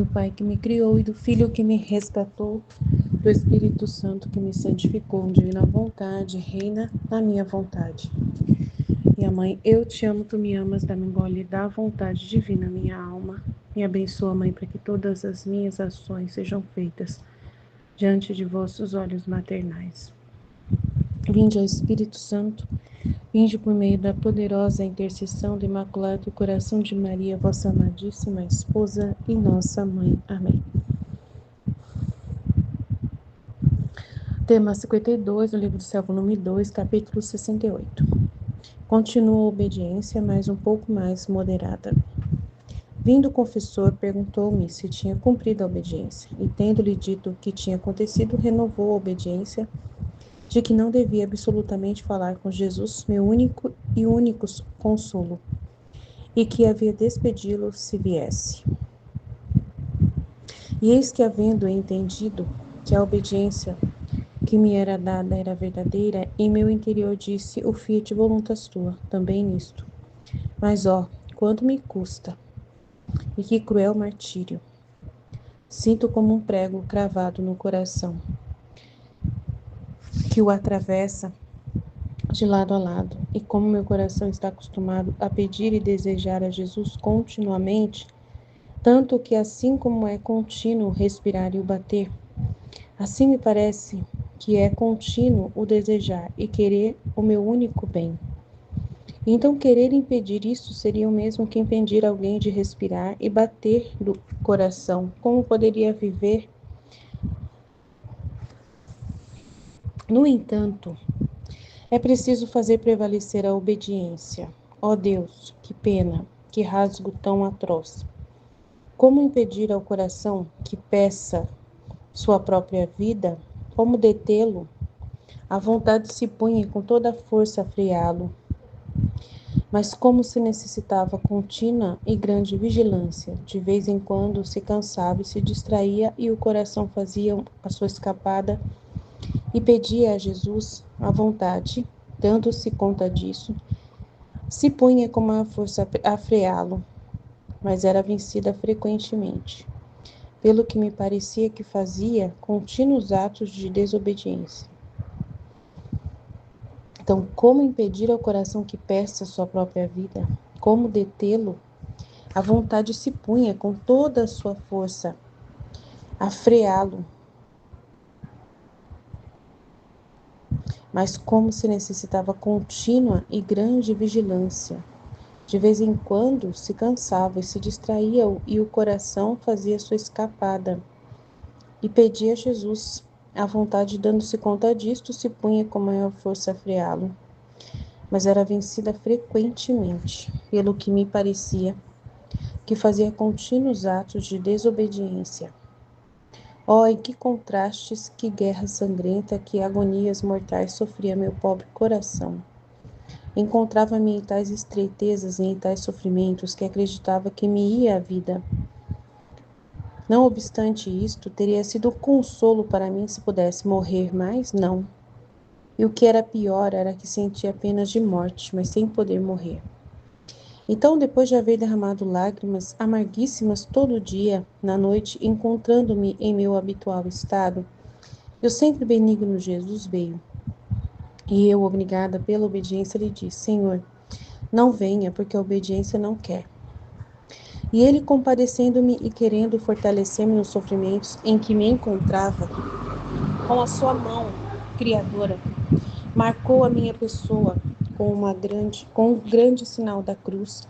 do Pai que me criou e do Filho que me resgatou, do Espírito Santo que me santificou, divina vontade, reina na minha vontade. Minha mãe, eu te amo, tu me amas, dá-me um gole da vontade divina, minha alma. Me abençoa, mãe, para que todas as minhas ações sejam feitas diante de vossos olhos maternais. Vinde, ó Espírito Santo, vinde por meio da poderosa intercessão do Imaculado Coração de Maria, vossa amadíssima esposa e nossa mãe. Amém. Tema 52, do livro do Céu, volume 2, capítulo 68. Continua a obediência, mas um pouco mais moderada. Vindo o confessor, perguntou-me se tinha cumprido a obediência, e tendo-lhe dito o que tinha acontecido, renovou a obediência, de que não devia absolutamente falar com Jesus, meu único consolo, e que havia despedi-lo se viesse. E eis que, havendo entendido que a obediência que me era dada era verdadeira, em meu interior disse, o fiat voluntas tua, também nisto. Mas, ó, quanto me custa, e que cruel martírio. Sinto como um prego cravado no coração, que o atravessa de lado a lado, e como meu coração está acostumado a pedir e desejar a Jesus continuamente, tanto que assim como é contínuo respirar e o bater, assim me parece que é contínuo o desejar e querer o meu único bem. Então querer impedir isso seria o mesmo que impedir alguém de respirar e bater do coração. Como poderia viver? No entanto, é preciso fazer prevalecer a obediência. Ó Deus, que pena, que rasgo tão atroz. Como impedir ao coração que peça sua própria vida? Como detê-lo? A vontade se punha com toda a força a freá-lo. Mas como se necessitava contínua e grande vigilância, de vez em quando se cansava e se distraía e o coração fazia a sua escapada e pedia a Jesus a vontade, dando-se conta disso, se punha com uma força a freá-lo, mas era vencida frequentemente, pelo que me parecia que fazia contínuos atos de desobediência. Então, como impedir ao coração que peça sua própria vida? Como detê-lo? A vontade se punha com toda a sua força a freá-lo, mas como se necessitava contínua e grande vigilância. De vez em quando se cansava e se distraía e o coração fazia sua escapada e pedia a Jesus. A vontade, dando-se conta disto, se punha com maior força a freá-lo, mas era vencida frequentemente, pelo que me parecia que fazia contínuos atos de desobediência. Oh, em que contrastes, que guerra sangrenta, que agonias mortais sofria meu pobre coração. Encontrava-me em tais estreitezas e em tais sofrimentos que acreditava que me ia a vida. Não obstante isto, teria sido consolo para mim se pudesse morrer, mas não. E o que era pior era que sentia penas de morte, mas sem poder morrer. Então, depois de haver derramado lágrimas amarguíssimas todo dia, na noite, encontrando-me em meu habitual estado, o sempre benigno Jesus veio. E eu, obrigada pela obediência, lhe disse, Senhor, não venha, porque a obediência não quer. E ele, compadecendo-me e querendo fortalecer-me nos sofrimentos em que me encontrava, com a sua mão criadora, marcou a minha pessoa com um grande sinal da cruz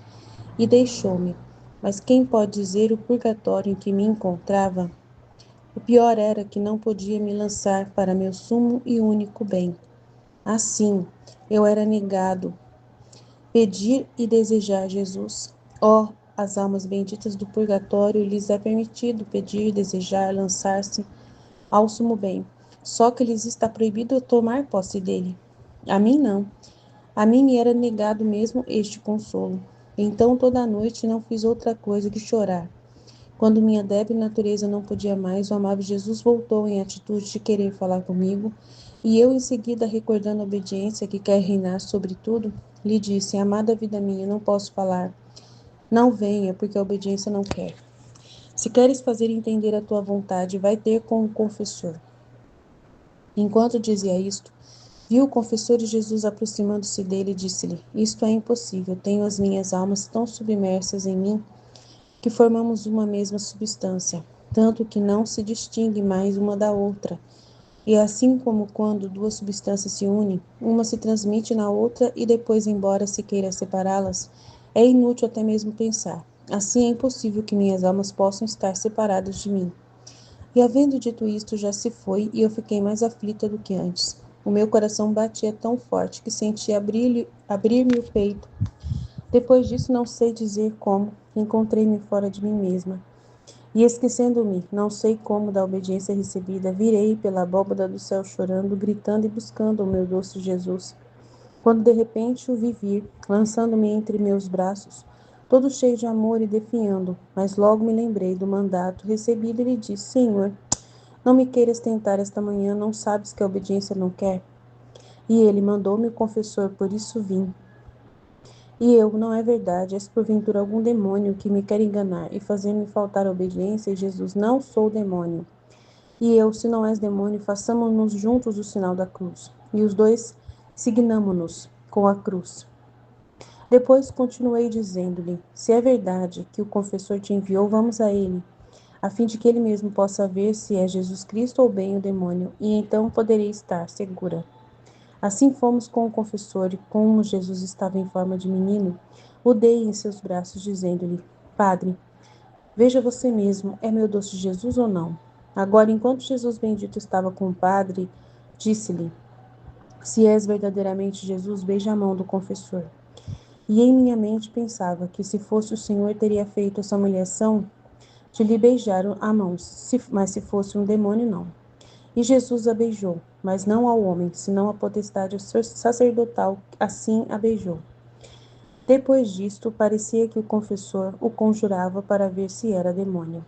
e deixou-me. Mas quem pode dizer o purgatório em que me encontrava? O pior era que não podia me lançar para meu sumo e único bem. Assim, eu era negado pedir e desejar Jesus. Oh, as almas benditas do purgatório lhes é permitido pedir, desejar, lançar-se ao sumo bem. Só que lhes está proibido tomar posse dele. A mim não. A mim me era negado mesmo este consolo. Então toda a noite não fiz outra coisa que chorar. Quando minha débil natureza não podia mais, o amável Jesus voltou em atitude de querer falar comigo, e eu, em seguida, recordando a obediência que quer reinar sobre tudo, lhe disse, amada vida minha, não posso falar. Não venha, porque a obediência não quer. Se queres fazer entender a tua vontade, vai ter com o confessor. Enquanto dizia isto, viu o confessor de Jesus aproximando-se dele e disse-lhe: Isto é impossível, tenho as minhas almas tão submersas em mim que formamos uma mesma substância, tanto que não se distingue mais uma da outra. E assim como quando duas substâncias se unem, uma se transmite na outra e depois, embora se queira separá-las, é inútil até mesmo pensar. Assim é impossível que minhas almas possam estar separadas de mim. E havendo dito isto, já se foi, e eu fiquei mais aflita do que antes. O meu coração batia tão forte que sentia abrir-me o peito. Depois disso, não sei dizer como, encontrei-me fora de mim mesma. E esquecendo-me, não sei como, da obediência recebida, virei pela abóbada do céu chorando, gritando e buscando o meu doce Jesus. Quando de repente o vi vir, lançando-me entre meus braços, todo cheio de amor e definhando, mas logo me lembrei do mandato recebido e lhe disse: Senhor, não me queiras tentar esta manhã, não sabes que a obediência não quer? E ele mandou-me o confessor, por isso vim. E eu, não é verdade, és porventura algum demônio que me quer enganar e fazer-me faltar a obediência? E Jesus, não sou demônio. E eu, se não és demônio, façamos-nos juntos o sinal da cruz. E os dois signamo-nos com a cruz. Depois continuei dizendo-lhe: Se é verdade que o confessor te enviou, vamos a ele, a fim de que ele mesmo possa ver se é Jesus Cristo ou bem o demônio, e então poderei estar segura. Assim fomos com o confessor, e como Jesus estava em forma de menino, o dei em seus braços, dizendo-lhe: Padre, veja você mesmo, é meu doce Jesus ou não? Agora, enquanto Jesus bendito estava com o padre, disse-lhe: Se és verdadeiramente Jesus, beija a mão do confessor. E em minha mente pensava que se fosse o Senhor teria feito essa humilhação de lhe beijar a mão, mas se fosse um demônio, não. E Jesus a beijou, mas não ao homem, senão a potestade sacerdotal, assim a beijou. Depois disto, parecia que o confessor o conjurava para ver se era demônio.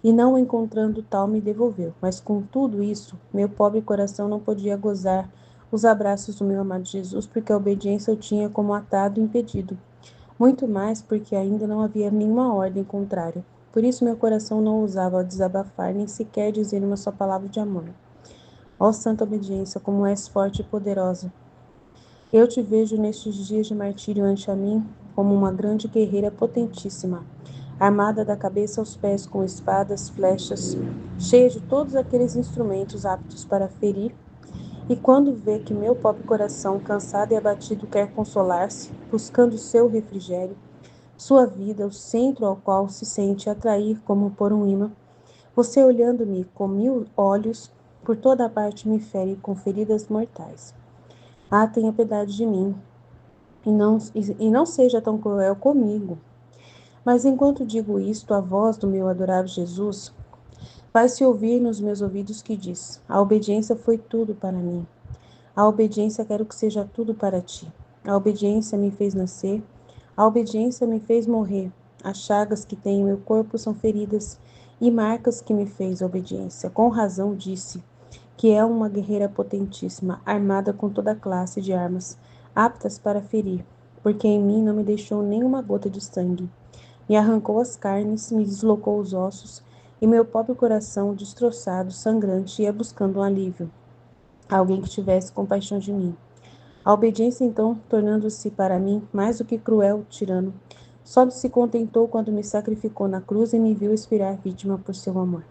E não encontrando tal, me devolveu. Mas com tudo isso, meu pobre coração não podia gozar os abraços do meu amado Jesus, porque a obediência eu tinha como atado e impedido. Muito mais porque ainda não havia nenhuma ordem contrária. Por isso meu coração não ousava desabafar, nem sequer dizer uma só palavra de amor. Ó santa obediência, como és forte e poderosa! Eu te vejo nestes dias de martírio ante a mim como uma grande guerreira potentíssima, armada da cabeça aos pés com espadas, flechas, cheia de todos aqueles instrumentos aptos para ferir, e quando vê que meu pobre coração, cansado e abatido, quer consolar-se, buscando seu refrigério, sua vida, o centro ao qual se sente atrair como por um imã, você olhando-me com 1000 olhos, por toda a parte me fere com feridas mortais. Ah, tenha piedade de mim, e não seja tão cruel comigo. Mas enquanto digo isto, a voz do meu adorável Jesus faz-se ouvir nos meus ouvidos que diz: A obediência foi tudo para mim. A obediência quero que seja tudo para ti. A obediência me fez nascer, a obediência me fez morrer. As chagas que tem em meu corpo são feridas e marcas que me fez a obediência. Com razão disse que é uma guerreira potentíssima, armada com toda classe de armas, aptas para ferir, porque em mim não me deixou nenhuma gota de sangue. Me arrancou as carnes, me deslocou os ossos, e meu pobre coração, destroçado, sangrante, ia buscando um alívio, alguém que tivesse compaixão de mim. A obediência, então, tornando-se para mim mais do que cruel tirano, só se contentou quando me sacrificou na cruz e me viu expirar vítima por seu amor.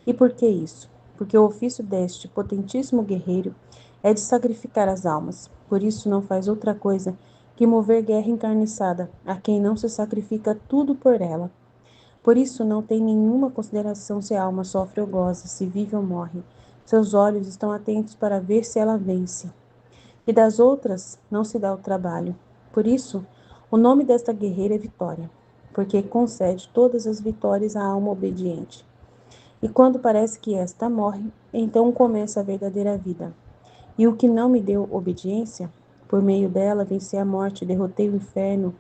E por que isso? Porque o ofício deste potentíssimo guerreiro é de sacrificar as almas. Por isso não faz outra coisa que mover guerra encarniçada, a quem não se sacrifica tudo por ela. Por isso não tem nenhuma consideração se a alma sofre ou goza, se vive ou morre. Seus olhos estão atentos para ver se ela vence. E das outras não se dá o trabalho. Por isso, o nome desta guerreira é Vitória, porque concede todas as vitórias à alma obediente. E quando parece que esta morre, então começa a verdadeira vida. E o que não me deu obediência, por meio dela venci a morte, derrotei o inferno,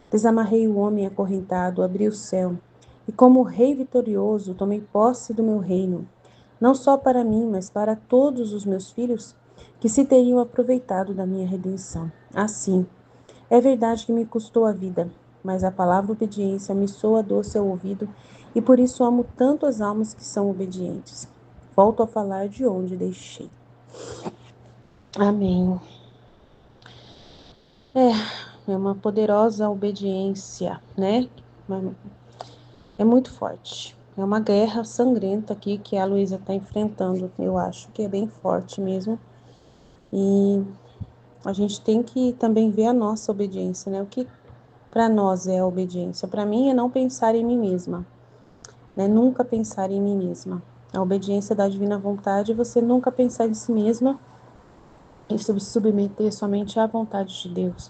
desamarrei o homem acorrentado, abri o céu. E como rei vitorioso, tomei posse do meu reino, não só para mim, mas para todos os meus filhos que se teriam aproveitado da minha redenção. Assim, é verdade que me custou a vida, mas a palavra obediência me soa doce ao ouvido E por isso amo tanto as almas que são obedientes. Volto a falar de onde deixei. Amém. É uma poderosa obediência, né? É muito forte. É uma guerra sangrenta aqui que a Luísa está enfrentando. Eu acho que é bem forte mesmo. E a gente tem que também ver a nossa obediência, né? O que para nós é a obediência? Para mim é não pensar em mim mesma, né? Nunca pensar em mim mesma. A obediência da divina vontade é você nunca pensar em si mesma e se submeter somente à vontade de Deus,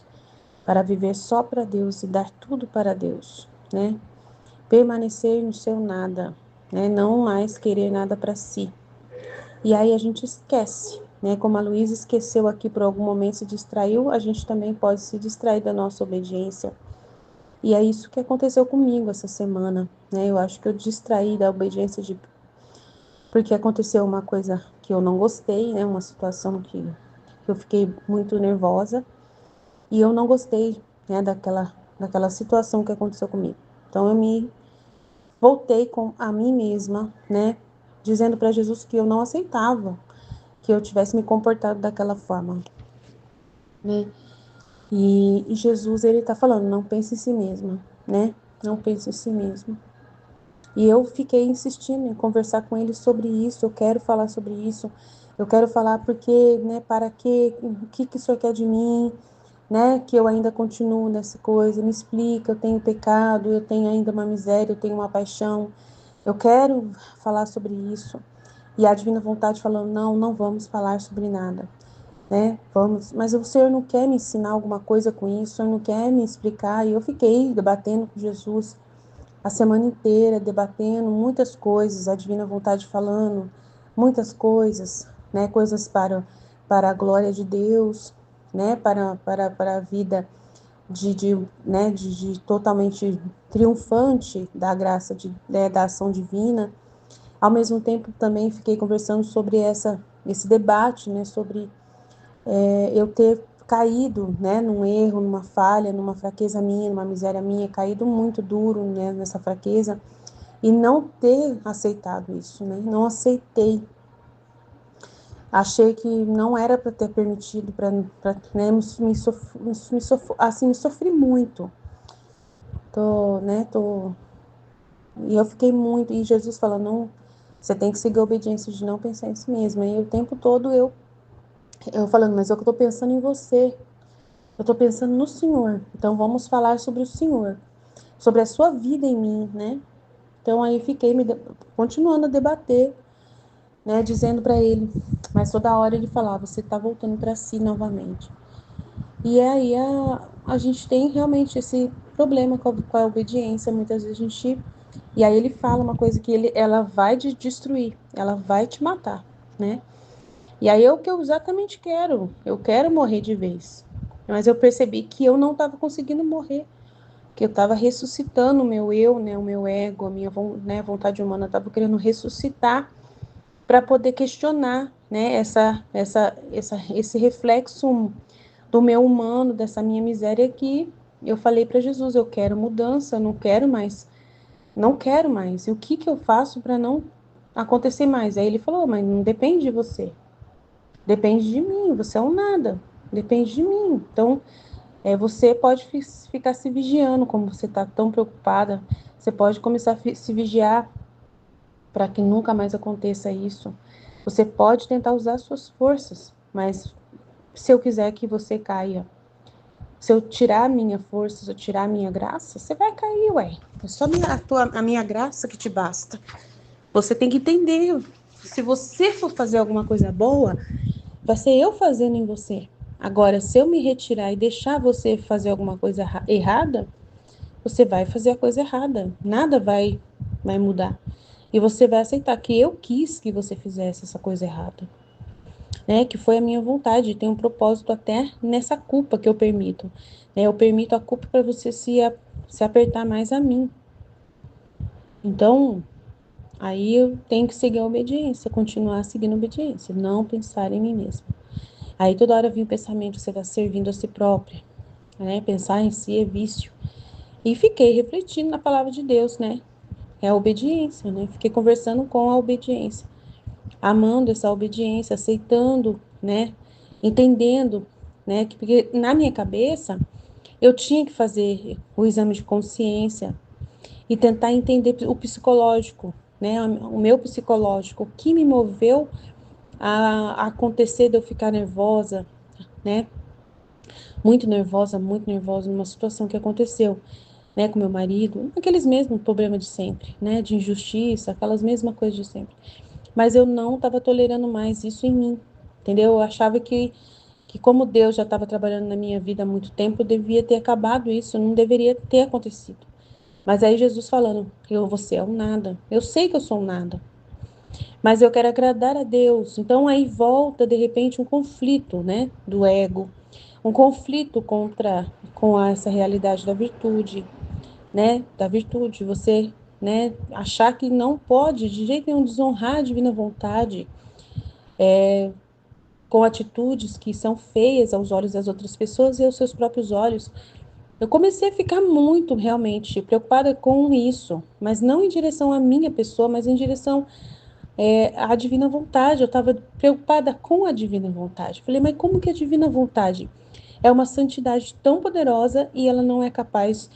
para viver só para Deus e dar tudo para Deus, né? Permanecer no seu nada, né? Não mais querer nada para si. E aí a gente esquece, né? Como a Luísa esqueceu aqui por algum momento, se distraiu, a gente também pode se distrair da nossa obediência. E é isso que aconteceu comigo essa semana, né? Eu acho que eu distraí da obediência porque aconteceu uma coisa que eu não gostei, né? Uma situação que eu fiquei muito nervosa e eu não gostei, né? Daquela situação que aconteceu comigo. Então eu me voltei com a mim mesma, né? Dizendo para Jesus que eu não aceitava que eu tivesse me comportado daquela forma, né? E Jesus, ele tá falando, não pense em si mesma, né? Não pense em si mesma. E eu fiquei insistindo em conversar com ele sobre isso, eu quero falar sobre isso, eu quero falar porque, né, para quê, o que o senhor quer de mim, né, que eu ainda continuo nessa coisa, me explica, eu tenho pecado, eu tenho ainda uma miséria, eu tenho uma paixão, eu quero falar sobre isso. E a divina vontade falando, não, não vamos falar sobre nada, né, vamos, mas o senhor não quer me ensinar alguma coisa com isso, o senhor não quer me explicar, e eu fiquei debatendo com Jesus, a semana inteira debatendo muitas coisas, a divina vontade falando muitas coisas, né, coisas para a glória de Deus, né, para a vida de totalmente triunfante da graça, né, da ação divina. Ao mesmo tempo também fiquei conversando sobre esse debate, né, sobre eu ter caído, né, num erro, numa falha, numa fraqueza minha, numa miséria minha, caído muito duro, né, nessa fraqueza, e não ter aceitado isso, né, não aceitei. Achei que não era para ter permitido, né, me sofri muito. E eu fiquei muito, e Jesus falando, não, você tem que seguir a obediência de não pensar em si mesma. E o tempo todo eu falando, mas eu tô pensando em você. Eu tô pensando no Senhor. Então vamos falar sobre o Senhor, sobre a sua vida em mim, né? Então aí fiquei continuando a debater, né, dizendo para ele, mas toda hora ele falava, você tá voltando para si novamente. E aí a gente tem realmente esse problema com a obediência, muitas vezes a gente. E aí ele fala uma coisa que ela vai te destruir, ela vai te matar, né? E aí é o que eu exatamente quero, eu quero morrer de vez. Mas eu percebi que eu não estava conseguindo morrer, que eu estava ressuscitando o meu eu, né, o meu ego, a minha, né, vontade humana, estava querendo ressuscitar para poder questionar, né, esse reflexo do meu humano, dessa minha miséria que eu falei para Jesus, eu quero mudança, eu não quero mais, não quero mais. E o que eu faço para não acontecer mais? Aí ele falou, mas não depende de você, depende de mim, você é um nada, depende de mim. Então, você pode ficar se vigiando, como você está tão preocupada, você pode começar a se vigiar para que nunca mais aconteça isso. Você pode tentar usar suas forças, mas se eu quiser que você caia, se eu tirar a minha força, se eu tirar a minha graça, você vai cair, ué. É só a minha graça que te basta. Você tem que entender. Se você for fazer alguma coisa boa, vai ser eu fazendo em você. Agora, se eu me retirar e deixar você fazer alguma coisa errada, você vai fazer a coisa errada. Nada vai mudar. E você vai aceitar que eu quis que você fizesse essa coisa errada, né? Que foi a minha vontade. Tem um propósito até nessa culpa que eu permito. Né? Eu permito a culpa para você se apertar mais a mim. Então, aí eu tenho que seguir a obediência, continuar seguindo a obediência, não pensar em mim mesma. Aí toda hora vem o pensamento, você vai servindo a si própria, né? Pensar em si é vício. E fiquei refletindo na palavra de Deus, né? é a obediência, né? Fiquei conversando com a obediência, amando essa obediência, aceitando, né? Entendendo, né? Porque na minha cabeça eu tinha que fazer o exame de consciência e tentar entender o psicológico, né? O meu psicológico, o que me moveu a acontecer de eu ficar nervosa, né? Muito nervosa numa situação que aconteceu, né, com meu marido, aqueles mesmos problemas de sempre, né, de injustiça, aquelas mesmas coisas de sempre. Mas eu não estava tolerando mais isso em mim, entendeu? Eu achava que como Deus já estava trabalhando na minha vida há muito tempo, eu devia ter acabado isso, não deveria ter acontecido. Mas aí Jesus falando, você é um nada. Eu sei que eu sou um nada, mas eu quero agradar a Deus. Então aí volta de repente um conflito, né, do ego, um conflito com essa realidade da virtude, né, da virtude, você, né, achar que não pode de jeito nenhum desonrar a divina vontade, com atitudes que são feias aos olhos das outras pessoas e aos seus próprios olhos. Eu comecei a ficar muito realmente preocupada com isso, mas não em direção à minha pessoa, mas em direção à divina vontade. Eu estava preocupada com a divina vontade. Falei, mas como que a divina vontade é uma santidade tão poderosa e ela não é capaz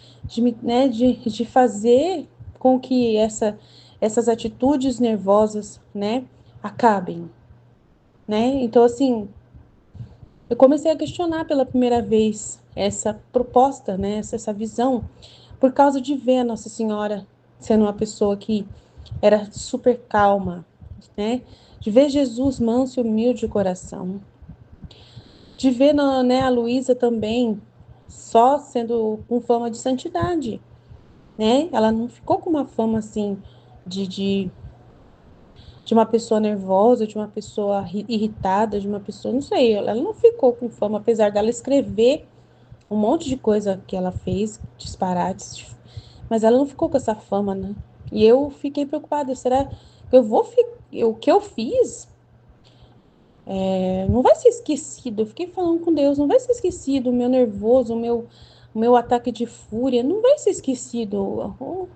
né, de fazer com que essas atitudes nervosas, né, acabem, né? Então, assim, eu comecei a questionar pela primeira vez essa proposta, né, essa visão, por causa de ver a Nossa Senhora sendo uma pessoa que era super calma, né? De ver Jesus manso e humilde de coração, de ver, né, a Luísa também só sendo com fama de santidade, né? Ela não ficou com uma fama assim de, de, de uma pessoa nervosa, de uma pessoa irritada, de uma pessoa, não sei, ela não ficou com fama, apesar dela escrever um monte de coisa que ela fez, disparates, mas ela não ficou com essa fama, né? E eu fiquei preocupada, será que o que eu fiz não vai ser esquecido? Eu fiquei falando com Deus, não vai ser esquecido o meu nervoso, o meu ataque de fúria, não vai ser esquecido.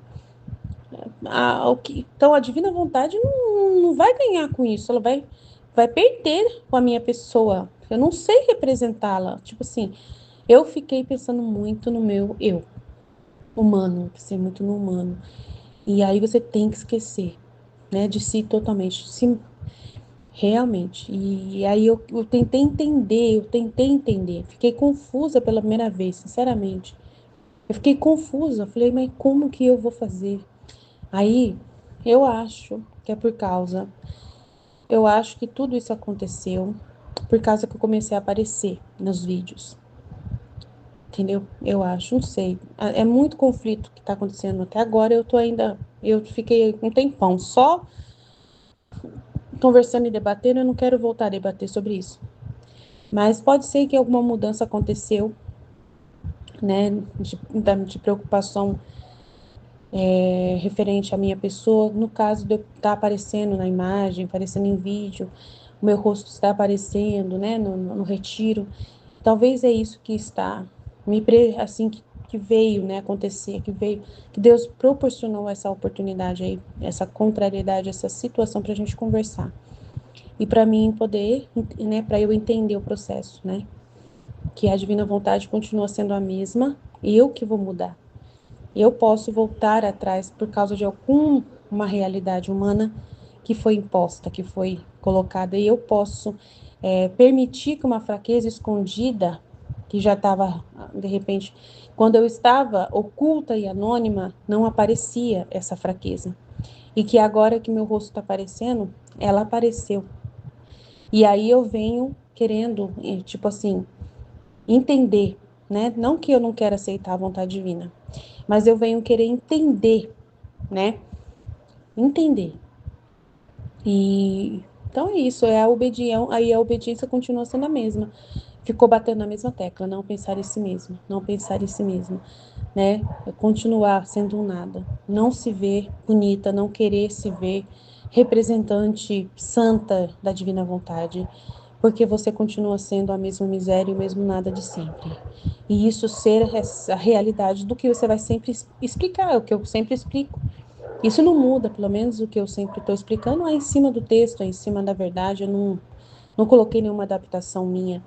Então, a divina vontade não vai ganhar com isso, ela vai perder com a minha pessoa. Eu não sei representá-la. Tipo assim, eu fiquei pensando muito no meu eu humano, pensei muito no humano. E aí você tem que esquecer, né, de si totalmente, se realmente. E aí eu tentei entender. Fiquei confusa pela primeira vez, sinceramente. Eu fiquei confusa, falei, mas como que eu vou fazer? Aí eu acho que é por causa. Eu acho que tudo isso aconteceu por causa que eu comecei a aparecer nos vídeos. Entendeu? Eu acho, não sei. É muito conflito que tá acontecendo até agora. Eu fiquei um tempão só conversando e debatendo. Eu não quero voltar a debater sobre isso. Mas pode ser que alguma mudança aconteceu, né, de preocupação referente à minha pessoa. No caso de eu estar aparecendo na imagem, aparecendo em vídeo, o meu rosto está aparecendo, né, no retiro. Talvez é isso que está assim que veio, né, acontecer, que Deus proporcionou essa oportunidade aí, essa contrariedade, essa situação para a gente conversar e para mim poder, né, para eu entender o processo, né, que a divina vontade continua sendo a mesma, eu que vou mudar. Eu posso voltar atrás por causa de alguma realidade humana que foi imposta, que foi colocada, e eu posso permitir que uma fraqueza escondida, que já estava, de repente, quando eu estava oculta e anônima, não aparecia essa fraqueza. E que agora que meu rosto está aparecendo, ela apareceu. E aí eu venho querendo, tipo assim, entender, né? Não que eu não quero aceitar a vontade divina, mas eu venho querer entender, né? Entender. E então é isso, é a obediência, aí a obediência continua sendo a mesma. Ficou batendo na mesma tecla, não pensar em si mesmo, não pensar em si mesmo, né? É continuar sendo um nada, não se ver bonita, não querer se ver representante santa da divina vontade, porque você continua sendo a mesma miséria e o mesmo nada de sempre. E isso ser a realidade do que você vai sempre explicar, é o que eu sempre explico. Isso não muda, pelo menos o que eu sempre estou explicando é em cima do texto, é em cima da verdade, eu não coloquei nenhuma adaptação minha.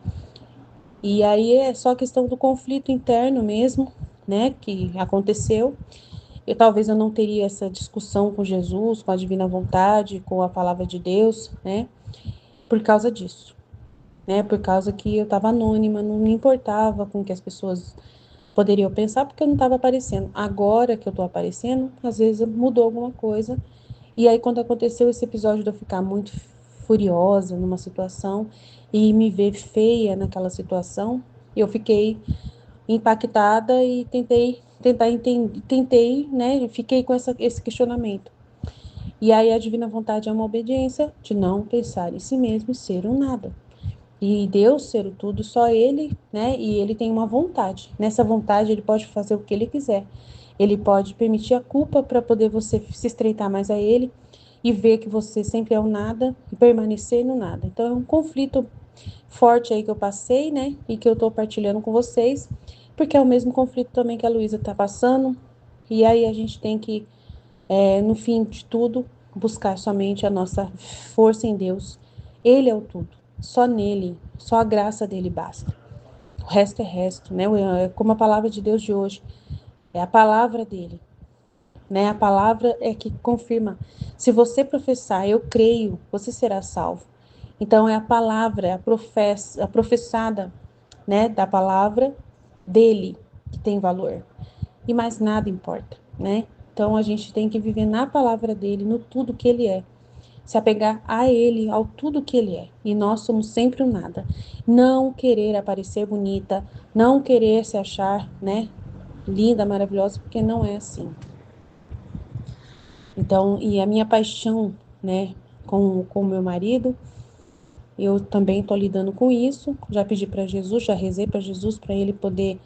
E aí é só questão do conflito interno mesmo, né, que aconteceu. Talvez eu não teria essa discussão com Jesus, com a divina vontade, com a palavra de Deus, né, por causa disso, né, por causa que eu estava anônima, não me importava com o que as pessoas poderiam pensar, porque eu não estava aparecendo. Agora que eu estou aparecendo, às vezes mudou alguma coisa. E aí, quando aconteceu esse episódio de eu ficar muito furiosa numa situação e me ver feia naquela situação, eu fiquei impactada e tentei, né? Fiquei com esse questionamento. E aí a divina vontade é uma obediência de não pensar em si mesmo e ser um nada. E Deus ser o tudo, só Ele, né? E Ele tem uma vontade. Nessa vontade Ele pode fazer o que Ele quiser. Ele pode permitir a culpa para poder você se estreitar mais a Ele e ver que você sempre é o nada e permanecer no nada. Então é um conflito forte aí que eu passei, né? E que eu tô partilhando com vocês, porque é o mesmo conflito também que a Luísa tá passando. E aí a gente tem que, no fim de tudo, buscar somente a nossa força em Deus. Ele é o tudo. Só nele, só a graça dele basta. O resto é resto, né? É como a palavra de Deus de hoje. É a palavra dele, né? A palavra é que confirma. Se você professar, eu creio, você será salvo. Então é a palavra, é a professada, né, da palavra dele que tem valor. E mais nada importa, né? Então a gente tem que viver na palavra dele, no tudo que ele é. Se apegar a ele, ao tudo que ele é. E nós somos sempre o nada. Não querer aparecer bonita, não querer se achar, né, linda, maravilhosa, porque não é assim. Então, e a minha paixão, né, com o meu marido, eu também estou lidando com isso. Já pedi para Jesus, já rezei para Jesus para ele poder,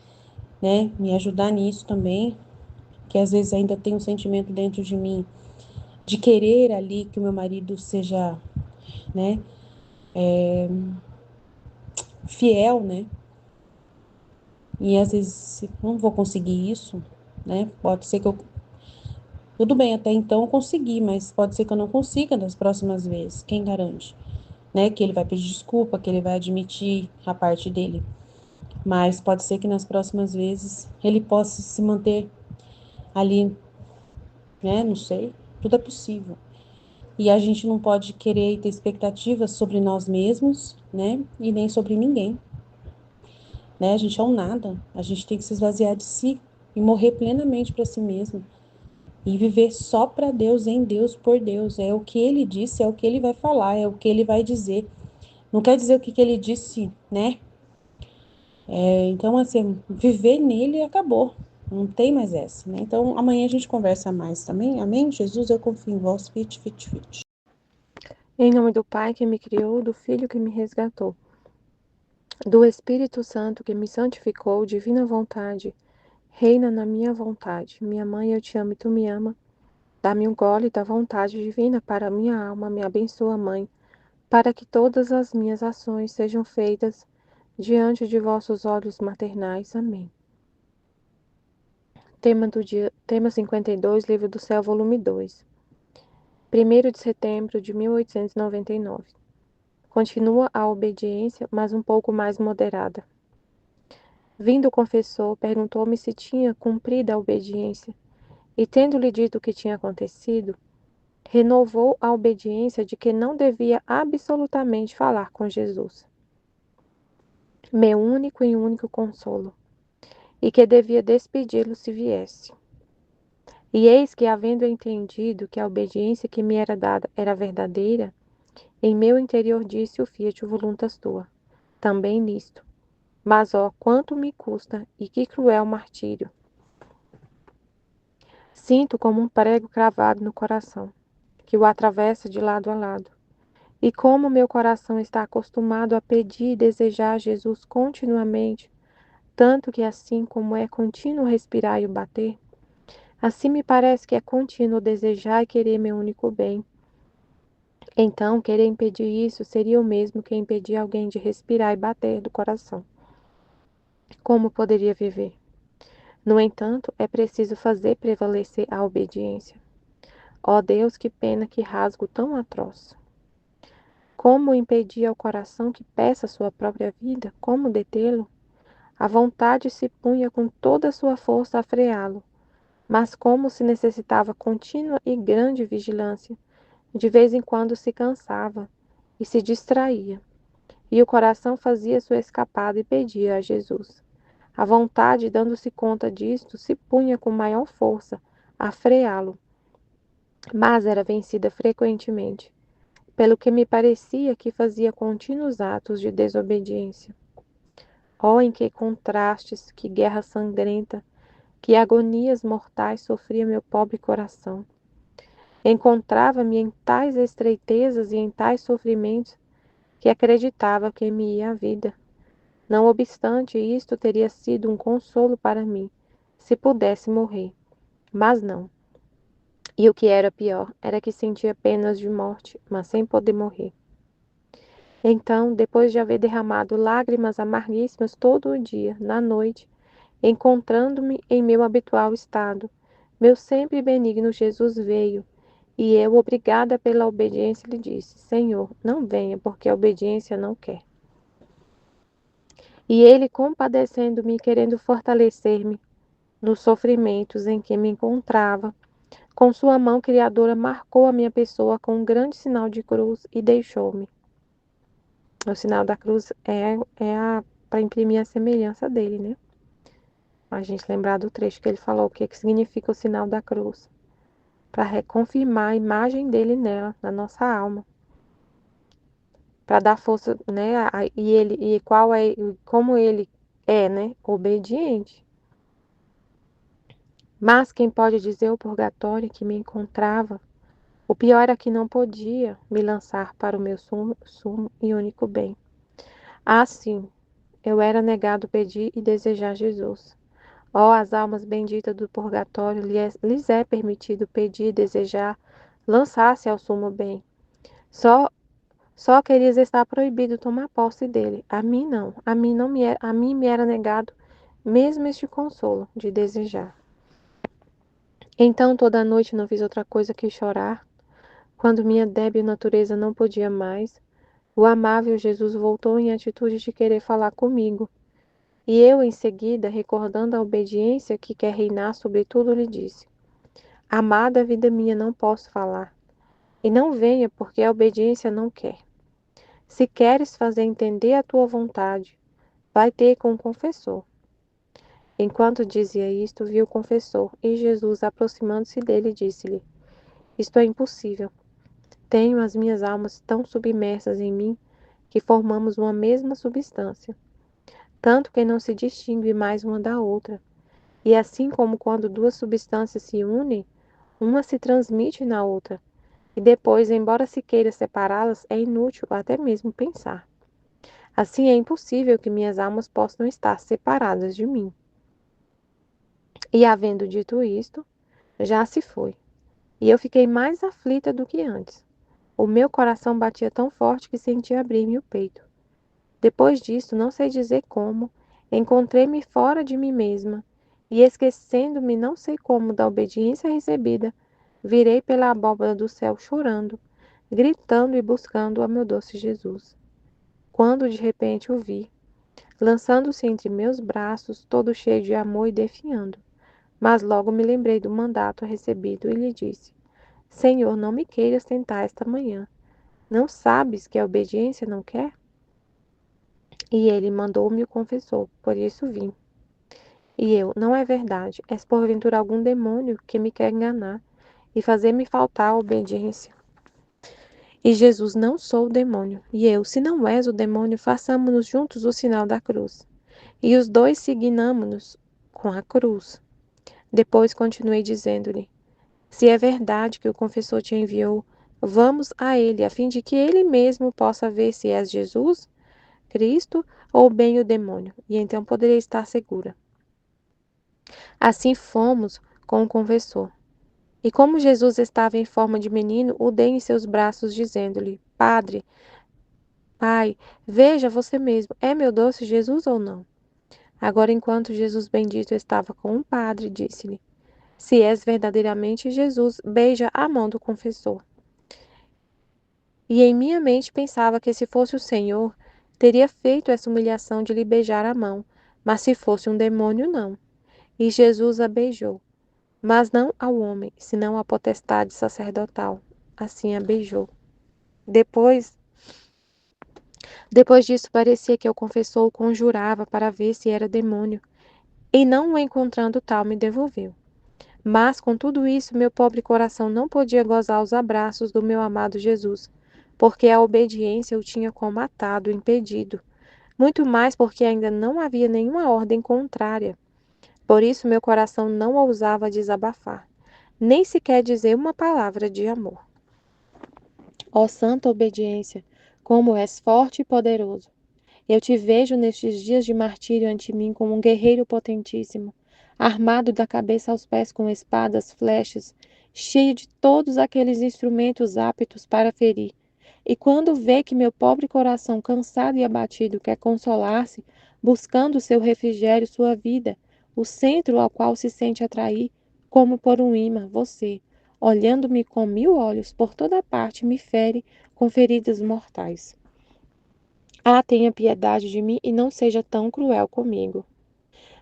né, me ajudar nisso também, que às vezes ainda tem um sentimento dentro de mim de querer ali que o meu marido seja, né, fiel, né? E às vezes não vou conseguir isso, né? Pode ser que eu tudo bem, até então eu consegui, mas pode ser que eu não consiga nas próximas vezes. Quem garante? Né? Que ele vai pedir desculpa, que ele vai admitir a parte dele. Mas pode ser que nas próximas vezes ele possa se manter ali, né? Não sei. Tudo é possível. E a gente não pode querer ter expectativas sobre nós mesmos, né? E nem sobre ninguém, né? A gente é um nada. A gente tem que se esvaziar de si e morrer plenamente para si mesmo e viver só para Deus, em Deus, por Deus. É o que ele disse, é o que ele vai falar, é o que ele vai dizer. Não quer dizer o que ele disse, né? Então, assim, viver nele acabou. Não tem mais essa, né? Então, amanhã a gente conversa mais também. Amém? Jesus, eu confio em vós. Fit, fit, fit. Em nome do Pai que me criou, do Filho que me resgatou, do Espírito Santo que me santificou, divina vontade, reina na minha vontade. Minha mãe, eu te amo e tu me ama. Dá-me um gole da vontade divina para a minha alma, me abençoa, Mãe, para que todas as minhas ações sejam feitas diante de vossos olhos maternais. Amém. Tema do dia, tema 52, Livro do Céu, volume 2. 1º de setembro de 1899. Continua a obediência, mas um pouco mais moderada. Vindo o confessor, perguntou-me se tinha cumprido a obediência, e tendo-lhe dito o que tinha acontecido, renovou a obediência de que não devia absolutamente falar com Jesus, meu único e único consolo, e que devia despedi-lo se viesse. E eis que, havendo entendido que a obediência que me era dada era verdadeira, em meu interior disse o fiat voluntas tua, também nisto. Mas, ó, quanto me custa, e que cruel martírio! Sinto como um prego cravado no coração, que o atravessa de lado a lado. E como meu coração está acostumado a pedir e desejar Jesus continuamente, tanto que assim como é contínuo respirar e o bater, assim me parece que é contínuo desejar e querer meu único bem. Então, querer impedir isso seria o mesmo que impedir alguém de respirar e bater do coração. Como poderia viver? No entanto, é preciso fazer prevalecer a obediência. Ó Deus, que pena, que rasgo tão atroz! Como impedir ao coração que peça sua própria vida? Como detê-lo? A vontade se punha com toda a sua força a freá-lo, mas como se necessitava contínua e grande vigilância, de vez em quando se cansava e se distraía, e o coração fazia sua escapada e pedia a Jesus. A vontade, dando-se conta disto, se punha com maior força a freá-lo, mas era vencida frequentemente, pelo que me parecia que fazia contínuos atos de desobediência. Oh, em que contrastes, que guerra sangrenta, que agonias mortais sofria meu pobre coração! Encontrava-me em tais estreitezas e em tais sofrimentos que acreditava que me ia a vida. Não obstante, isto teria sido um consolo para mim, se pudesse morrer. Mas não. E o que era pior, era que sentia penas de morte, mas sem poder morrer. Então, depois de haver derramado lágrimas amarguíssimas todo o dia, na noite, encontrando-me em meu habitual estado, meu sempre benigno Jesus veio, e eu, obrigada pela obediência, lhe disse: Senhor, não venha, porque a obediência não quer. E ele, compadecendo-me e querendo fortalecer-me nos sofrimentos em que me encontrava, com sua mão criadora marcou a minha pessoa com um grande sinal de cruz e deixou-me. O sinal da cruz é para imprimir a semelhança dele, né? A gente lembrar do trecho que ele falou, o que significa o sinal da cruz. Para reconfirmar a imagem dele nela, na nossa alma. Para dar força, né? E como ele é, né? Obediente. Mas quem pode dizer o purgatório que me encontrava? O pior era que não podia me lançar para o meu sumo e único bem. Sim, eu era negado pedir e desejar Jesus. Ó, as almas benditas do purgatório, lhes é permitido pedir e desejar lançar-se ao sumo bem. Só, só que lhes está proibido tomar posse dele. A mim não. A mim me era negado mesmo este consolo de desejar. Então toda a noite não fiz outra coisa que chorar. Quando minha débil natureza não podia mais, o amável Jesus voltou em atitude de querer falar comigo. E eu, em seguida, recordando a obediência que quer reinar sobre tudo, lhe disse: Amada vida minha, não posso falar. E não venha, porque a obediência não quer. Se queres fazer entender a tua vontade, vai ter com o confessor. Enquanto dizia isto, viu o confessor, e Jesus, aproximando-se dele, disse-lhe: Isto é impossível. Tenho as minhas almas tão submersas em mim que formamos uma mesma substância, tanto que não se distingue mais uma da outra. E assim como quando duas substâncias se unem, uma se transmite na outra, e depois, embora se queira separá-las, é inútil até mesmo pensar. Assim é impossível que minhas almas possam estar separadas de mim. E havendo dito isto, já se foi. E eu fiquei mais aflita do que antes. O meu coração batia tão forte que sentia abrir-me o peito. Depois disto, não sei dizer como, encontrei-me fora de mim mesma, e esquecendo-me não sei como da obediência recebida, virei pela abóbada do céu chorando, gritando e buscando a meu doce Jesus. Quando de repente o vi, lançando-se entre meus braços, todo cheio de amor e definhando. Mas logo me lembrei do mandato recebido e lhe disse: Senhor, não me queiras tentar esta manhã. Não sabes que a obediência não quer? E ele mandou-me o confessor, por isso vim. E eu: Não é verdade, és porventura algum demônio que me quer enganar e fazer-me faltar a obediência. E Jesus: Não sou o demônio. E eu: Se não és o demônio, façamos-nos juntos o sinal da cruz. E os dois signamo-nos com a cruz. Depois continuei dizendo-lhe: Se é verdade que o confessor te enviou, vamos a ele, a fim de que ele mesmo possa ver se és Jesus, Cristo ou bem o demônio, e então poderei estar segura. Assim fomos com o confessor. E como Jesus estava em forma de menino, o dei em seus braços, dizendo-lhe: Padre, Pai, veja você mesmo, é meu doce Jesus ou não? Agora, enquanto Jesus bendito estava com o padre, disse-lhe: Se és verdadeiramente Jesus, beija a mão do confessor. E em minha mente pensava que se fosse o Senhor, teria feito essa humilhação de lhe beijar a mão, mas se fosse um demônio, não. E Jesus a beijou, mas não ao homem, senão à potestade sacerdotal. Assim a beijou. Depois, depois disso, parecia que o confessor o conjurava para ver se era demônio, e não o encontrando tal, me devolveu. Mas, com tudo isso, meu pobre coração não podia gozar os abraços do meu amado Jesus, porque a obediência o tinha comatado, impedido, muito mais porque ainda não havia nenhuma ordem contrária. Por isso, meu coração não ousava desabafar, nem sequer dizer uma palavra de amor. Ó santa obediência, como és forte e poderoso! Eu te vejo nestes dias de martírio ante mim como um guerreiro potentíssimo, armado da cabeça aos pés com espadas, flechas, cheio de todos aqueles instrumentos aptos para ferir. E quando vê que meu pobre coração cansado e abatido quer consolar-se, buscando seu refrigério, sua vida, o centro ao qual se sente atrair, como por um imã, você, olhando-me com 1000 olhos por toda parte, me fere com feridas mortais. Ah, tenha piedade de mim e não seja tão cruel comigo.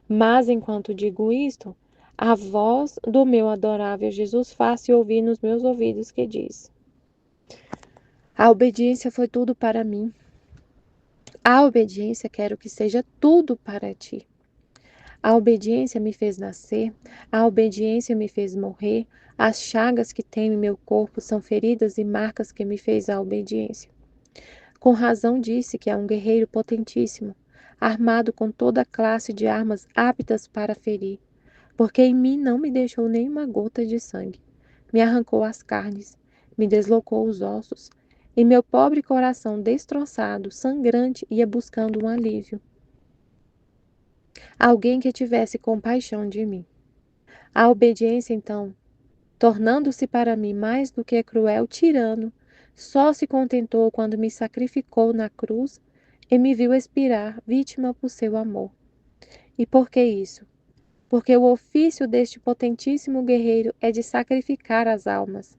Mas enquanto digo isto, a voz do meu adorável Jesus faz-se ouvir nos meus ouvidos que diz: a obediência foi tudo para mim. A obediência quero que seja tudo para ti. A obediência me fez nascer, a obediência me fez morrer. As chagas que tenho em meu corpo são feridas e marcas que me fez a obediência. Com razão disse que é um guerreiro potentíssimo, armado com toda classe de armas aptas para ferir, porque em mim não me deixou nenhuma gota de sangue. Me arrancou as carnes, me deslocou os ossos, e meu pobre coração destroçado, sangrante, ia buscando um alívio. Alguém que tivesse compaixão de mim. A obediência, então, tornando-se para mim mais do que cruel tirano, só se contentou quando me sacrificou na cruz e me viu expirar, vítima por seu amor. E por que isso? Porque o ofício deste potentíssimo guerreiro é de sacrificar as almas.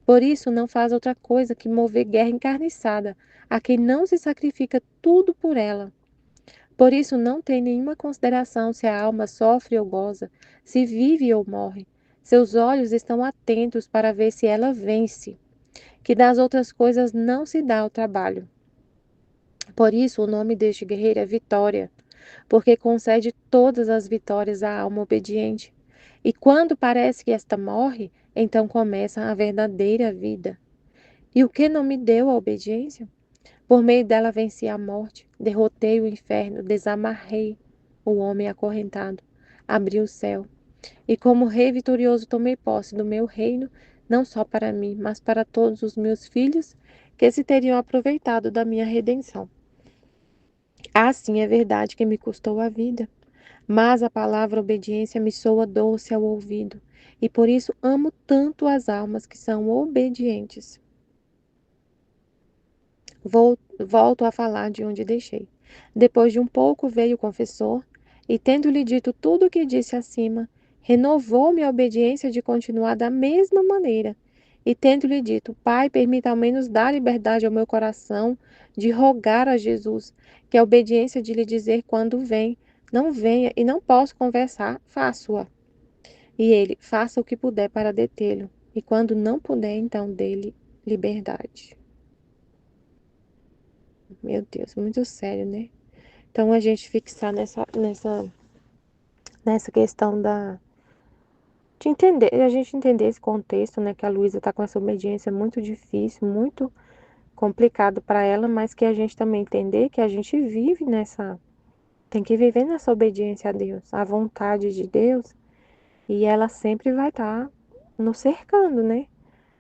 Por isso não faz outra coisa que mover guerra encarniçada a quem não se sacrifica tudo por ela. Por isso não tem nenhuma consideração se a alma sofre ou goza, se vive ou morre. Seus olhos estão atentos para ver se ela vence, que das outras coisas não se dá o trabalho. Por isso o nome deste guerreiro é Vitória, porque concede todas as vitórias à alma obediente. E quando parece que esta morre, então começa a verdadeira vida. E o que não me deu a obediência? Por meio dela venci a morte, derrotei o inferno, desamarrei o homem acorrentado, abri o céu. E como rei vitorioso tomei posse do meu reino, não só para mim, mas para todos os meus filhos que se teriam aproveitado da minha redenção. Assim é verdade que me custou a vida, mas a palavra obediência me soa doce ao ouvido, e por isso amo tanto as almas que são obedientes. Volto a falar de onde deixei. Depois de um pouco veio o confessor, e tendo-lhe dito tudo o que disse acima, renovou-me a obediência de continuar da mesma maneira. E tendo-lhe dito, Pai, permita ao menos dar liberdade ao meu coração de rogar a Jesus, que a obediência de lhe dizer quando vem, não venha e não posso conversar, faço-a. E ele, faça o que puder para detê-lo, e quando não puder, então dê-lhe liberdade. Meu Deus, muito sério, né? Então a gente fixar nessa questão de entender, a gente entender esse contexto, né? Que a Luísa tá com essa obediência muito difícil, muito complicado para ela, mas que a gente também entender que a gente vive tem que viver nessa obediência a Deus, à vontade de Deus, e ela sempre vai estar nos cercando, né?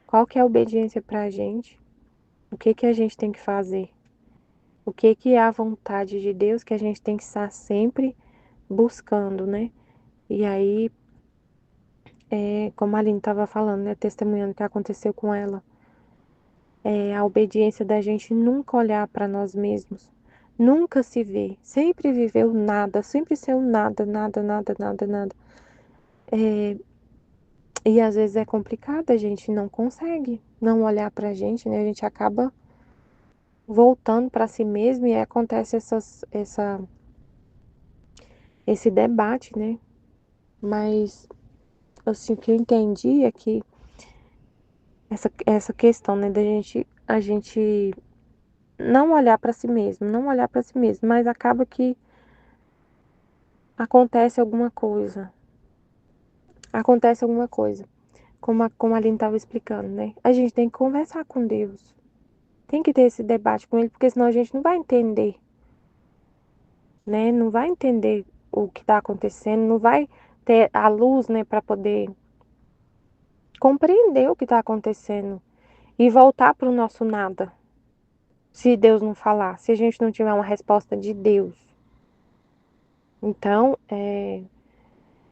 Qual que é a obediência pra gente? O que que a gente tem que fazer? O que que é a vontade de Deus que a gente tem que estar sempre buscando, né? E aí, como a Aline estava falando, né, testemunhando o que aconteceu com ela, a obediência da gente nunca olhar para nós mesmos, nunca se ver, sempre viver o nada, sempre ser o nada, nada, nada, nada, nada. E às vezes é complicado, a gente não consegue não olhar pra gente, né? A gente acaba voltando para si mesmo e acontece esse debate, né? Mas assim, o que eu entendi é que essa questão, né, a gente não olhar para si mesmo, não olhar para si mesmo, mas acaba que acontece alguma coisa. Acontece alguma coisa, como a Aline estava explicando, né? A gente tem que conversar com Deus. Tem que ter esse debate com ele, porque senão a gente não vai entender, né? Não vai entender o que está acontecendo, não vai ter a luz, né, para poder compreender o que está acontecendo e voltar para o nosso nada. Se Deus não falar, se a gente não tiver uma resposta de Deus. Então,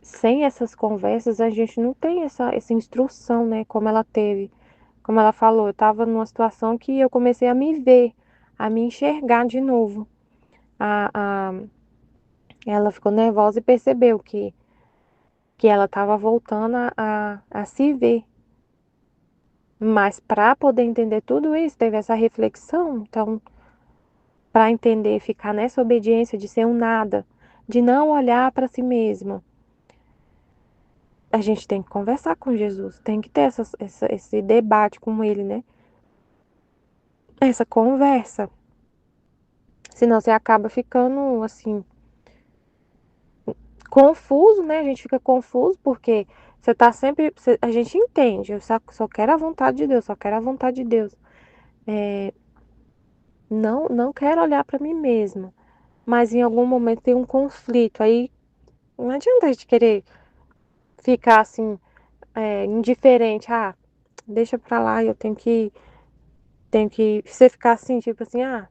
sem essas conversas, a gente não tem essa instrução, né? Como ela teve, como ela falou, eu estava numa situação que eu comecei a me ver, a me enxergar de novo. A, a, ela ficou nervosa e percebeu que ela estava voltando a se ver. Mas para poder entender tudo isso, teve essa reflexão. Então, para entender, ficar nessa obediência de ser um nada, de não olhar para si mesma, a gente tem que conversar com Jesus, tem que ter esse debate com ele, né? Essa conversa. Senão você acaba ficando assim, confuso, né? A gente fica confuso porque você tá sempre. A gente entende, eu só quero a vontade de Deus, só quero a vontade de Deus. Não quero olhar para mim mesma. Mas em algum momento tem um conflito. Aí não adianta a gente querer ficar assim, indiferente. Ah, deixa pra lá, eu tenho que. Você ficar assim, tipo assim, ah,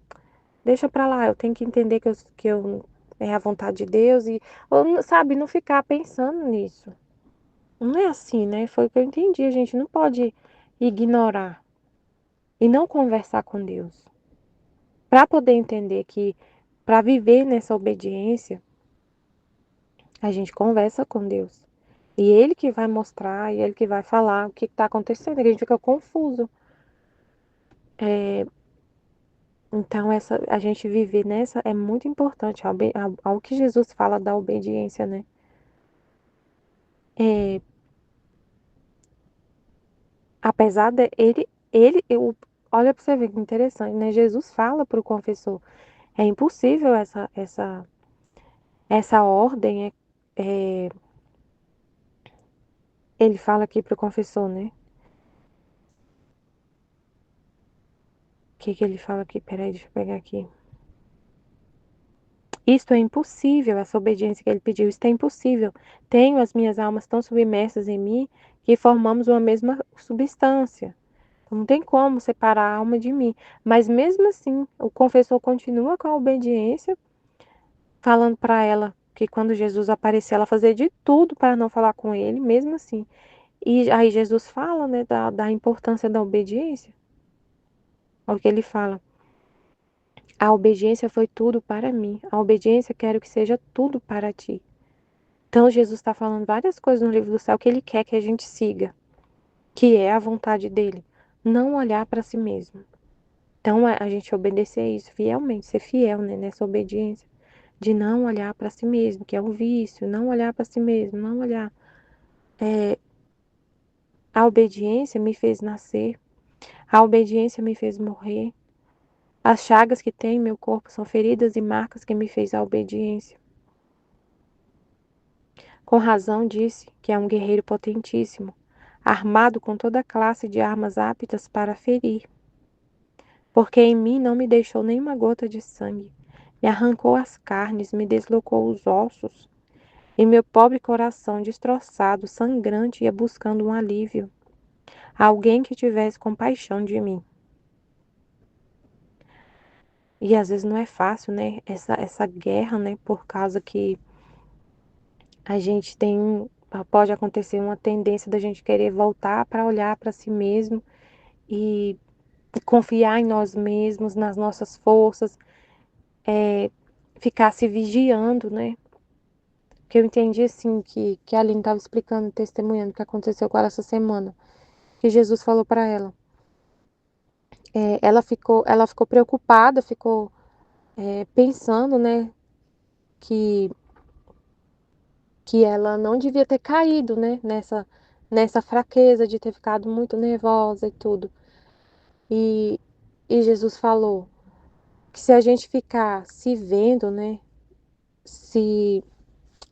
deixa pra lá, eu tenho que entender que eu é a vontade de Deus e, ou, sabe, não ficar pensando nisso. Não é assim, né? Foi o que eu entendi. A gente não pode ignorar e não conversar com Deus. Para poder entender que, para viver nessa obediência, a gente conversa com Deus. E Ele que vai mostrar, e Ele que vai falar o que está acontecendo, que a gente fica confuso. Então, a gente viver nessa é muito importante, ao que Jesus fala da obediência, né? É, apesar de olha para você ver que interessante, né? Jesus fala para o confessor, é impossível essa ordem, ele fala aqui para o confessor, né? O que que ele fala aqui? Peraí, deixa eu pegar aqui. Isto é impossível, essa obediência que ele pediu, isto é impossível. Tenho as minhas almas tão submersas em mim que formamos uma mesma substância. Não tem como separar a alma de mim. Mas mesmo assim, o confessor continua com a obediência, falando para ela que quando Jesus aparecer, ela fazer de tudo para não falar com ele, mesmo assim. E aí Jesus fala, né, da importância da obediência. Olha o que ele fala. A obediência foi tudo para mim. A obediência quero que seja tudo para ti. Então Jesus está falando várias coisas no livro do céu que ele quer que a gente siga, que é a vontade dele. Não olhar para si mesmo. Então a gente obedecer isso fielmente, ser fiel, né, nessa obediência, de não olhar para si mesmo, que é um vício, não olhar para si mesmo, não olhar. A obediência me fez nascer, a obediência me fez morrer. As chagas que tem em meu corpo são feridas e marcas que me fez a obediência. Com razão disse que é um guerreiro potentíssimo, armado com toda classe de armas aptas para ferir, porque em mim não me deixou nenhuma gota de sangue, me arrancou as carnes, me deslocou os ossos, e meu pobre coração destroçado, sangrante, ia buscando um alívio, alguém que tivesse compaixão de mim. E às vezes não é fácil, né? Essa guerra, né? Por causa que a gente pode acontecer uma tendência da gente querer voltar para olhar para si mesmo e confiar em nós mesmos, nas nossas forças, ficar se vigiando, né? Porque eu entendi, assim, que a Aline estava explicando, testemunhando o que aconteceu com ela essa semana. Que Jesus falou para ela. Ela ficou preocupada, ficou pensando, né, que, que ela não devia ter caído, né, nessa fraqueza de ter ficado muito nervosa e tudo. E, e Jesus falou que se a gente ficar se vendo, né, se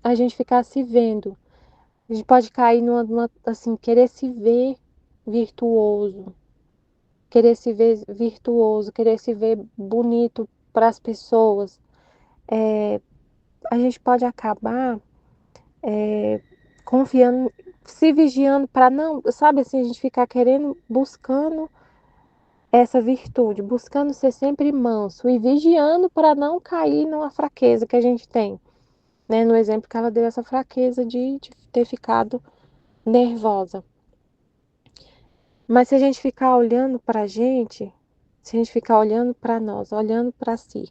a gente ficar se vendo, a gente pode cair assim, querer se ver virtuoso, querer se ver virtuoso, querer se ver bonito para as pessoas. A gente pode acabar confiando, se vigiando para não, sabe assim, a gente ficar querendo, buscando essa virtude, buscando ser sempre manso e vigiando para não cair numa fraqueza que a gente tem, né? No exemplo que ela deu, essa fraqueza de ter ficado nervosa. Mas se a gente ficar olhando para a gente, se a gente ficar olhando para nós, olhando para si,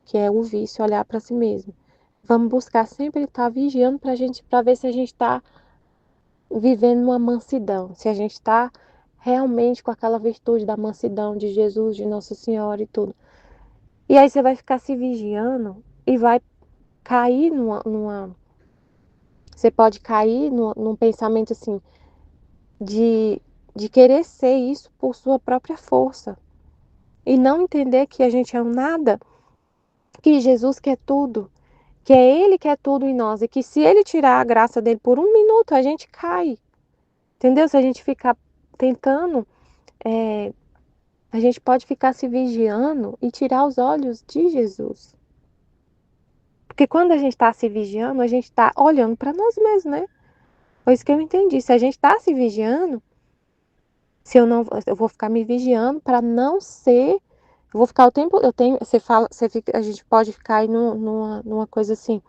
que é o vício, olhar para si mesmo, vamos buscar sempre estar vigiando para a gente, para ver se a gente está vivendo uma mansidão, se a gente está realmente com aquela virtude da mansidão de Jesus, de Nossa Senhora e tudo. E aí você vai ficar se vigiando e vai cair você pode cair num pensamento assim de, de querer ser isso por sua própria força e não entender que a gente é um nada, que Jesus quer tudo, que é Ele que é tudo em nós e que se Ele tirar a graça dele por um minuto a gente cai, entendeu? Se a gente ficar tentando é, a gente pode ficar se vigiando e tirar os olhos de Jesus. Porque quando a gente está se vigiando, a gente está olhando para nós mesmos, né? Foi isso que eu entendi. Se a gente está se vigiando, se eu não, eu vou ficar me vigiando para não ser, eu vou ficar o tempo, eu tenho, você fala, você fica, a gente pode ficar aí numa coisa assim.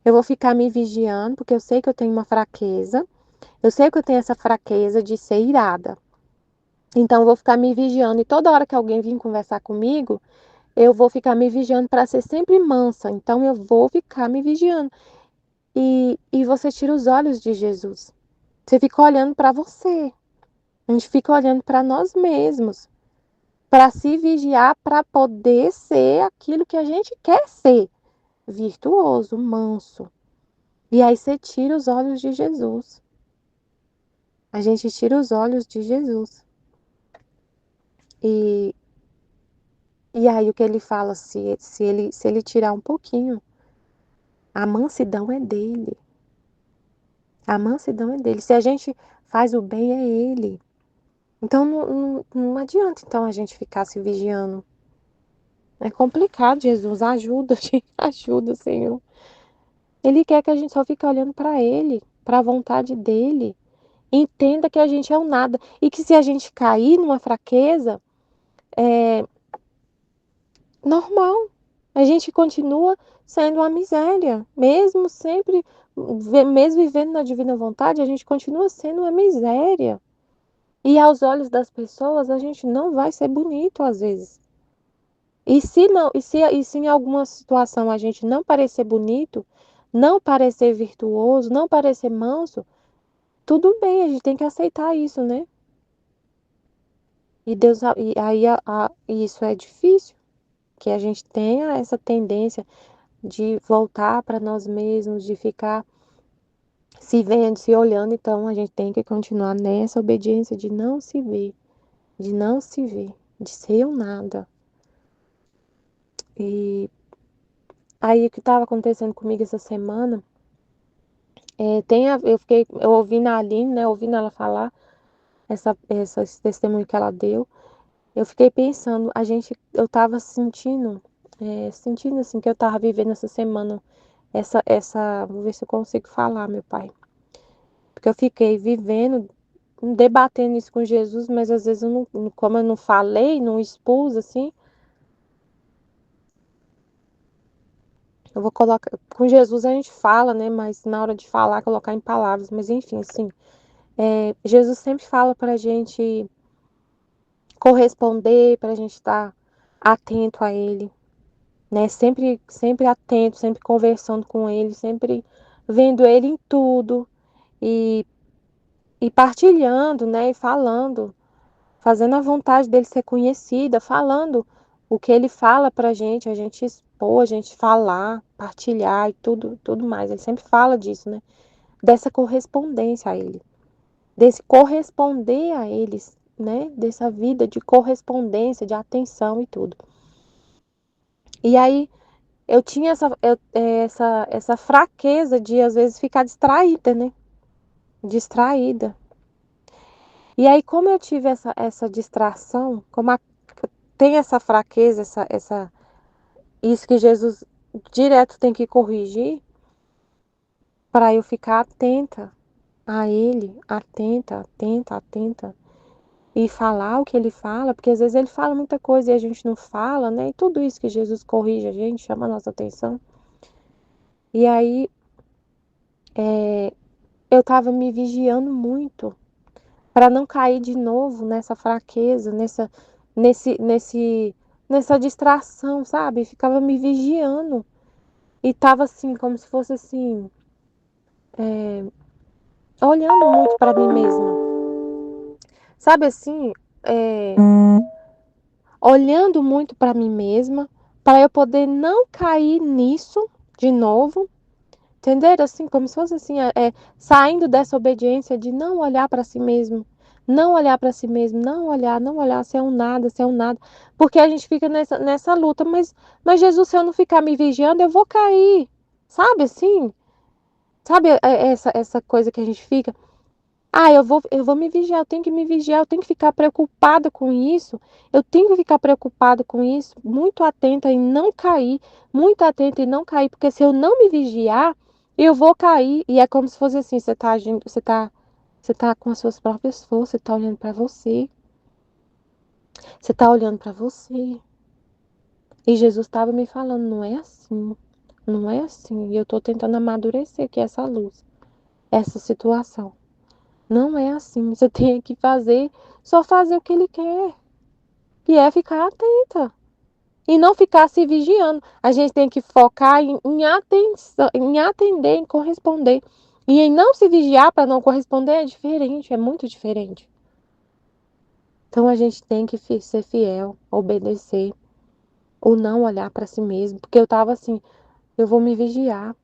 Eu vou ficar me vigiando porque eu sei que eu tenho uma fraqueza. Eu sei que eu tenho essa fraqueza de ser irada. Então eu vou ficar me vigiando e toda hora que alguém vir conversar comigo, eu vou ficar me vigiando para ser sempre mansa. Então eu vou ficar me vigiando. E você tira os olhos de Jesus. Você fica olhando para você. A gente fica olhando para nós mesmos. Para se vigiar, para poder ser aquilo que a gente quer ser. Virtuoso, manso. E aí você tira os olhos de Jesus. A gente tira os olhos de Jesus. E, e aí o que ele fala, se ele tirar um pouquinho, a mansidão é dele. A mansidão é dele. Se a gente faz o bem, é ele. Então não adianta então a gente ficar se vigiando. É complicado, Jesus. Ajuda, ajuda, Senhor. Ele quer que a gente só fique olhando para ele, para a vontade dele. Entenda que a gente é um nada. E que se a gente cair numa fraqueza, é normal. A gente continua sendo uma miséria. Mesmo sempre, mesmo vivendo na divina vontade, a gente continua sendo uma miséria. E aos olhos das pessoas, a gente não vai ser bonito às vezes. E se não, e se em alguma situação a gente não parecer bonito, não parecer virtuoso, não parecer manso, tudo bem, a gente tem que aceitar isso, né? E Deus, e aí isso é difícil, que a gente tenha essa tendência de voltar para nós mesmos, de ficar se vendo, se olhando, então a gente tem que continuar nessa obediência de não se ver, de não se ver, de ser um nada. E aí o que estava acontecendo comigo essa semana, eu ouvindo a Aline, né, ouvindo ela falar esse testemunho que ela deu, eu fiquei pensando, eu estava sentindo assim que eu estava vivendo essa semana, vou ver se eu consigo falar, meu pai, porque eu fiquei vivendo, debatendo isso com Jesus, mas às vezes como eu não falei, não expus assim, eu vou colocar, com Jesus a gente fala, né, mas na hora de falar, colocar em palavras, mas enfim, assim, Jesus sempre fala pra gente corresponder, pra gente estar atento a Ele, né? Sempre, sempre atento, sempre conversando com Ele, sempre vendo ele em tudo e, e partilhando, né? E falando, fazendo a vontade dele ser conhecida, falando o que ele fala pra gente, a gente expor, a gente falar, partilhar e tudo, tudo mais. Ele sempre fala disso, né? Dessa correspondência a ele, desse corresponder a eles, né? Dessa vida de correspondência, de atenção e tudo. E aí eu tinha essa fraqueza de às vezes ficar distraída, né? Distraída. E aí, como eu tive essa distração, tem essa fraqueza, isso que Jesus direto tem que corrigir, para eu ficar atenta a Ele, atenta, atenta, atenta, e falar o que Ele fala, porque às vezes Ele fala muita coisa e a gente não fala, né? E tudo isso que Jesus corrige a gente, chama a nossa atenção. E aí, eu estava me vigiando muito para não cair de novo nessa fraqueza, nesse, nesse, nessa distração, sabe? Ficava me vigiando e tava assim, como se fosse assim, olhando muito para mim mesma, sabe assim, é, olhando muito para mim mesma, para eu poder não cair nisso de novo. Entenderam? Assim, como se fosse assim, saindo dessa obediência de não olhar para si mesmo, não olhar para si mesmo, não olhar, se é um nada, se é um nada, porque a gente fica nessa luta, mas Jesus, se eu não ficar me vigiando, eu vou cair, sabe assim? Sabe essa coisa que a gente fica? Ah, eu vou me vigiar, eu tenho que me vigiar, eu tenho que ficar preocupada com isso, eu tenho que ficar preocupada com isso, muito atenta em não cair, muito atenta em não cair, porque se eu não me vigiar, eu vou cair. E é como se fosse assim, você tá agindo, você tá com as suas próprias forças, você tá olhando para você tá olhando para você. E Jesus estava me falando, não é assim, não é assim. E eu tô tentando amadurecer aqui essa luz, essa situação. Não é assim. Você tem que só fazer o que ele quer, que é ficar atenta e não ficar se vigiando. A gente tem que focar em atenção, em atender, em corresponder. E em não se vigiar para não corresponder é diferente, é muito diferente. Então a gente tem que ser fiel, obedecer, ou não olhar para si mesmo, porque eu tava assim, eu vou me vigiar,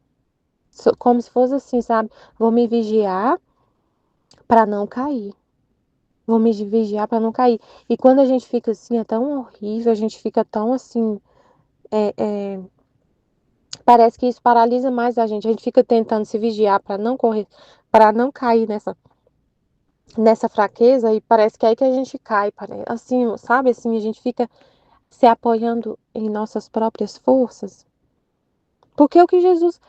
como se fosse assim, sabe? Vou me vigiar para não cair. Vou me vigiar para não cair. E quando a gente fica assim, é tão horrível, a gente fica tão assim. é, é, Parece que isso paralisa mais a gente. A gente fica tentando se vigiar para não correr, para não cair nessa fraqueza, e parece que é aí que a gente cai. Assim, sabe assim, a gente fica se apoiando em nossas próprias forças. Porque o que Jesus.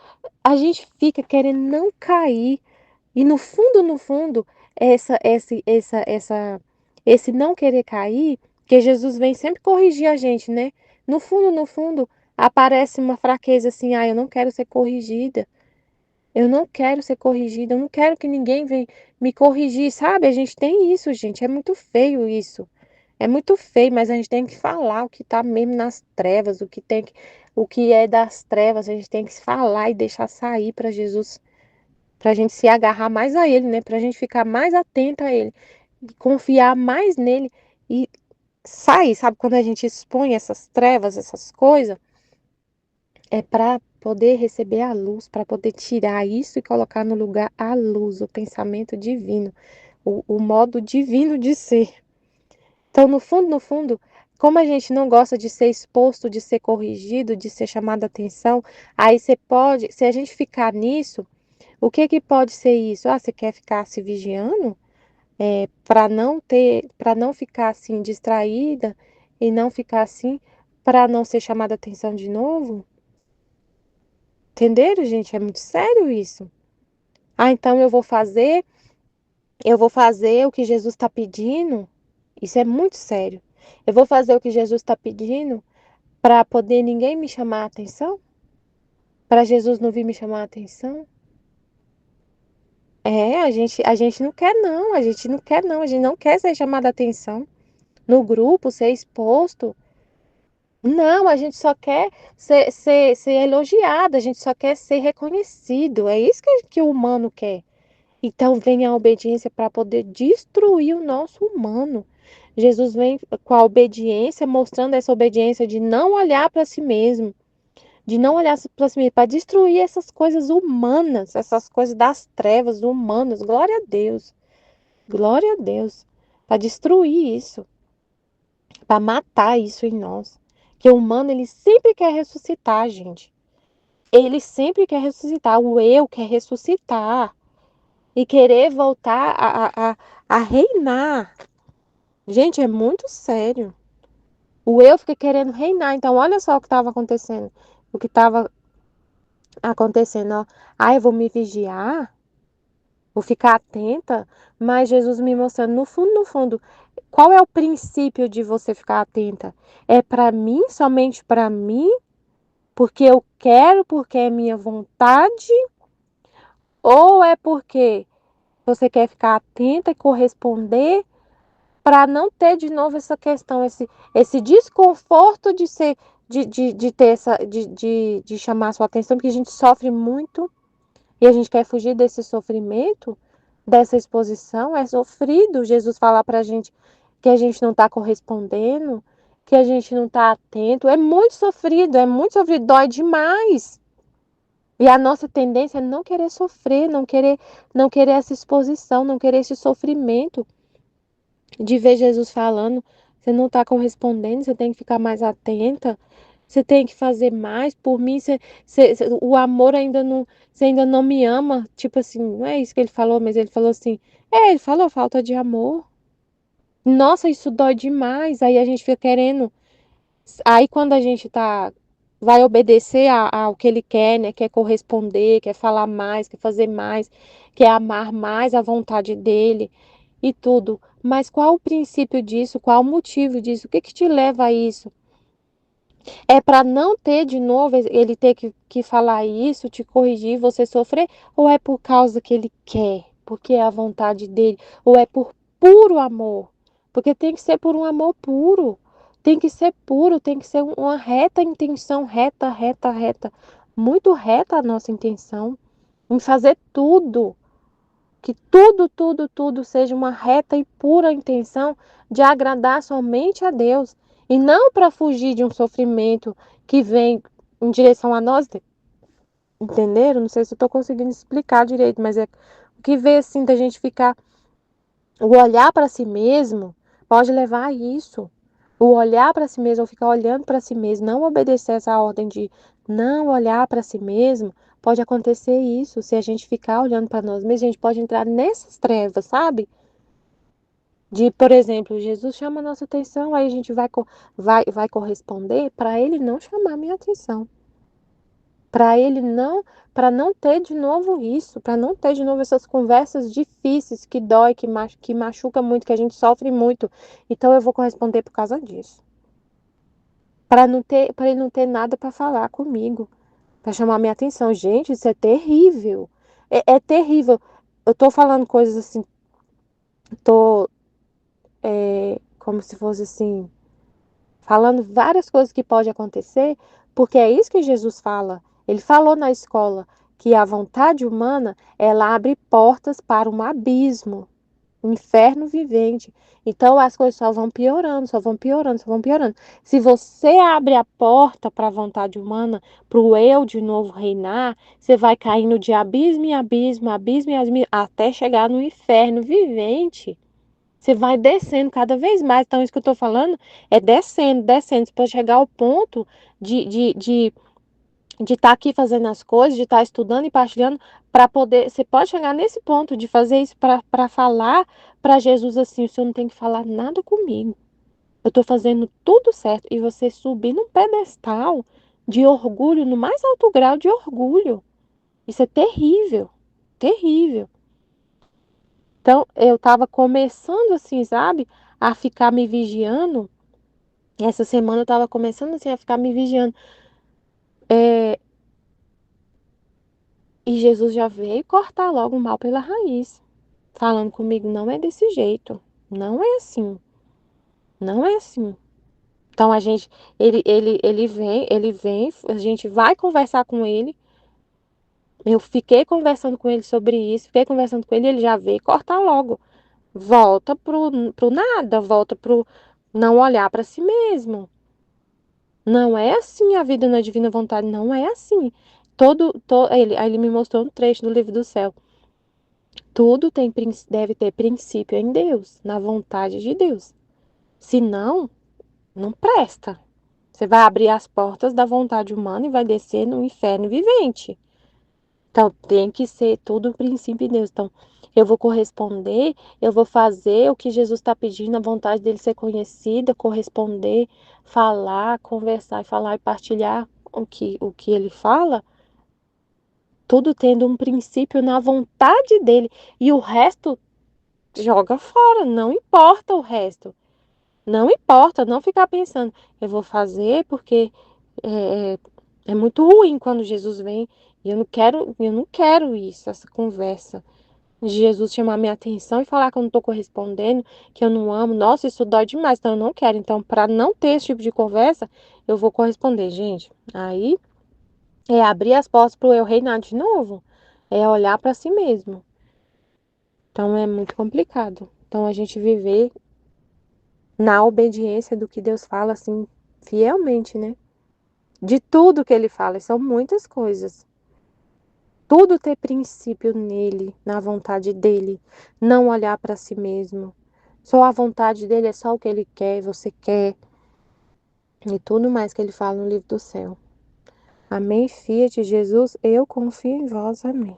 A gente fica querendo não cair. E no fundo, esse não querer cair, que Jesus vem sempre corrigir a gente, né? No fundo, aparece uma fraqueza assim, ah, eu não quero ser corrigida, eu não quero ser corrigida, eu não quero que ninguém venha me corrigir, sabe? A gente tem isso, gente, é muito feio isso. É muito feio, mas a gente tem que falar o que tá mesmo nas trevas, o que é das trevas, a gente tem que falar e deixar sair para Jesus, para a gente se agarrar mais a Ele, né? Para a gente ficar mais atenta a Ele, confiar mais nele e sair, sabe? Quando a gente expõe essas trevas, essas coisas, é para poder receber a luz, para poder tirar isso e colocar no lugar a luz, o pensamento divino, o modo divino de ser. Então, no fundo, como a gente não gosta de ser exposto, de ser corrigido, de ser chamado a atenção, aí você pode, se a gente ficar nisso, o que que pode ser isso? Ah, você quer ficar se vigiando? Para não ficar assim distraída e não ficar assim, para não ser chamada a atenção de novo? Entenderam, gente? É muito sério isso. Ah, então eu vou fazer o que Jesus está pedindo. Isso é muito sério. Eu vou fazer o que Jesus está pedindo para poder ninguém me chamar a atenção? Para Jesus não vir me chamar a atenção? A gente não quer não, a gente não quer não, a gente não quer ser chamada a atenção no grupo, ser exposto. Não, a gente só quer ser elogiado, a gente só quer ser reconhecido. É isso que o humano quer. Então vem a obediência para poder destruir o nosso humano. Jesus vem com a obediência, mostrando essa obediência de não olhar para si mesmo, de não olhar para si mesmo, para destruir essas coisas humanas, essas coisas das trevas humanas. Glória a Deus, glória a Deus, para destruir isso, para matar isso em nós. Que o humano ele sempre quer ressuscitar, gente. Ele sempre quer ressuscitar. O eu quer ressuscitar e querer voltar a reinar. Gente, é muito sério. O eu fica querendo reinar. Então, olha só o que estava acontecendo. O que estava acontecendo, ó. Ah, eu vou me vigiar, vou ficar atenta, mas Jesus me mostrando, no fundo, qual é o princípio de você ficar atenta? É para mim, somente para mim, porque eu quero, porque é minha vontade, ou é porque você quer ficar atenta e corresponder para não ter de novo essa questão, esse desconforto de ser, de ter essa, de chamar a sua atenção, porque a gente sofre muito e a gente quer fugir desse sofrimento, dessa exposição, é sofrido. Jesus falar para a gente que a gente não está correspondendo, que a gente não está atento, é muito sofrido, dói demais. E a nossa tendência é não querer sofrer, não querer essa exposição, não querer esse sofrimento de ver Jesus falando, você não está correspondendo, você tem que ficar mais atenta, você tem que fazer mais por mim, o amor ainda não, você ainda não me ama, tipo assim, não é isso que ele falou, mas ele falou assim, ele falou falta de amor. Nossa, isso dói demais. Aí a gente fica querendo, aí quando a gente vai obedecer ao que ele quer, né, quer corresponder, quer falar mais, quer fazer mais, quer amar mais a vontade dele e tudo. Mas qual o princípio disso? Qual o motivo disso? O que que te leva a isso? É para não ter de novo ele ter que falar isso, te corrigir, você sofrer? Ou é por causa que ele quer? Porque é a vontade dele? Ou é por puro amor? Porque tem que ser por um amor puro. Tem que ser puro, tem que ser uma reta intenção, reta, reta, reta. Muito reta a nossa intenção em fazer tudo que tudo, tudo, tudo seja uma reta e pura intenção de agradar somente a Deus e não para fugir de um sofrimento que vem em direção a nós, entenderam? Não sei se eu estou conseguindo explicar direito, mas é o que vê assim da gente ficar, o olhar para si mesmo pode levar a isso. O olhar para si mesmo, ou ficar olhando para si mesmo, não obedecer essa ordem de não olhar para si mesmo, pode acontecer isso. Se a gente ficar olhando para nós mesmos, a gente pode entrar nessas trevas, sabe? De, por exemplo, Jesus chama a nossa atenção, aí a gente vai corresponder para ele não chamar a minha atenção. Para ele não, para não ter de novo isso, para não ter de novo essas conversas difíceis que dói, que machuca muito, que a gente sofre muito. Então eu vou corresponder por causa disso. Para ele não ter nada para falar comigo, para chamar minha atenção. Gente, isso é terrível. É terrível. Eu tô falando coisas assim, tô como se fosse assim, falando várias coisas que pode acontecer, porque é isso que Jesus fala. Ele falou na escola que a vontade humana, ela abre portas para um abismo, um inferno vivente. Então as coisas só vão piorando, só vão piorando, só vão piorando. Se você abre a porta para a vontade humana, para o eu de novo reinar, você vai caindo de abismo em abismo, abismo em abismo, até chegar no inferno vivente. Você vai descendo cada vez mais. Então, isso que eu estou falando é descendo, descendo. Você pode chegar ao ponto de estar aqui fazendo as coisas, de estar estudando e partilhando, para poder. Você pode chegar nesse ponto de fazer isso para falar para Jesus assim: o senhor não tem que falar nada comigo. Eu estou fazendo tudo certo. E você subir num pedestal de orgulho, no mais alto grau de orgulho. Isso é terrível. Terrível. Então, eu estava começando assim, sabe, a ficar me vigiando. Essa semana eu estava começando assim a ficar me vigiando. É, e Jesus já veio cortar logo o mal pela raiz, falando comigo, não é desse jeito, não é assim, não é assim. Então ele vem, a gente vai conversar com ele. Eu fiquei conversando com ele sobre isso, fiquei conversando com ele, ele já veio cortar logo. Volta pro nada, volta pro não olhar para si mesmo. Não é assim a vida na divina vontade, não é assim. Aí ele me mostrou um trecho do livro do céu. Tudo deve ter princípio em Deus, na vontade de Deus. Se não, não presta. Você vai abrir as portas da vontade humana e vai descer no inferno vivente. Então, tem que ser tudo o princípio de Deus. Então, eu vou corresponder, eu vou fazer o que Jesus está pedindo, a vontade dele ser conhecida, corresponder, falar, conversar e falar e partilhar o que ele fala, tudo tendo um princípio na vontade dele. E o resto joga fora, não importa o resto. Não importa, não ficar pensando, eu vou fazer porque é, é muito ruim quando Jesus vem e eu não quero isso, essa conversa. De Jesus chamar minha atenção e falar que eu não estou correspondendo, que eu não amo. Nossa, isso dói demais, então eu não quero. Então, para não ter esse tipo de conversa, eu vou corresponder, gente. Aí é abrir as portas para o eu reinar de novo. É olhar para si mesmo. Então é muito complicado. Então a gente viver na obediência do que Deus fala, assim, fielmente, né? De tudo que ele fala, e são muitas coisas. Tudo ter princípio nele, na vontade dele, não olhar para si mesmo. Só a vontade dele é só o que ele quer, você quer, e tudo mais que ele fala no livro do céu. Amém, Fiat Jesus, eu confio em vós, amém.